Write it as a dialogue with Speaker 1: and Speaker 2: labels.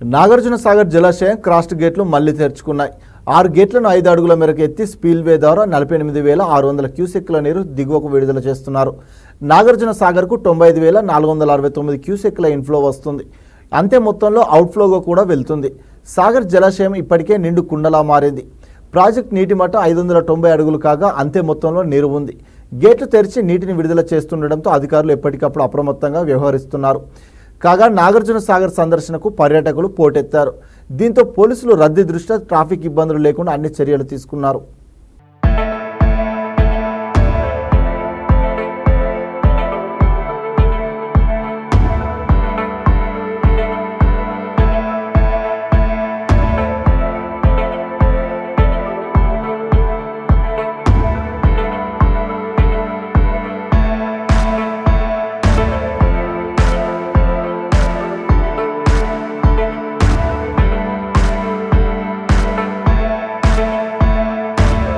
Speaker 1: నాగార్జున సాగర్ జలాశయం క్రాస్ట్ గేట్లు మళ్లీ తెరుచుకున్నాయి. 6 గేట్లను 5 అడుగుల మేరకు ఎత్తి స్పిల్వే ద్వారా 48,600 క్యూసెక్కుల నీరు దిగువకు విడుదల చేస్తున్నారు. నాగార్జున సాగర్కు 95,469 క్యూసెక్కుల ఇన్ఫ్లో వస్తుంది. అంతే మొత్తంలో అవుట్ఫ్లోగా కూడా వెళ్తుంది. సాగర్ జలాశయం ఇప్పటికే నిండు కుండలా మారింది. ప్రాజెక్ట్ నీటి మట్టం 590 అడుగులు కాగా అంతే మొత్తంలో నీరు ఉంది. గేట్లు తెరిచి నీటిని విడుదల చేస్తుండటంతో అధికారులు ఎప్పటికప్పుడు అప్రమత్తంగా వ్యవహరిస్తున్నారు. కాగా నాగార్జున సాగర్ సందర్శనకు పర్యాటకులు పోటెత్తారు. దీంతో పోలీసులు రద్దీ దృష్ట్యా ట్రాఫిక్ ఇబ్బందులు లేకుండా అన్ని చర్యలు తీసుకున్నారు.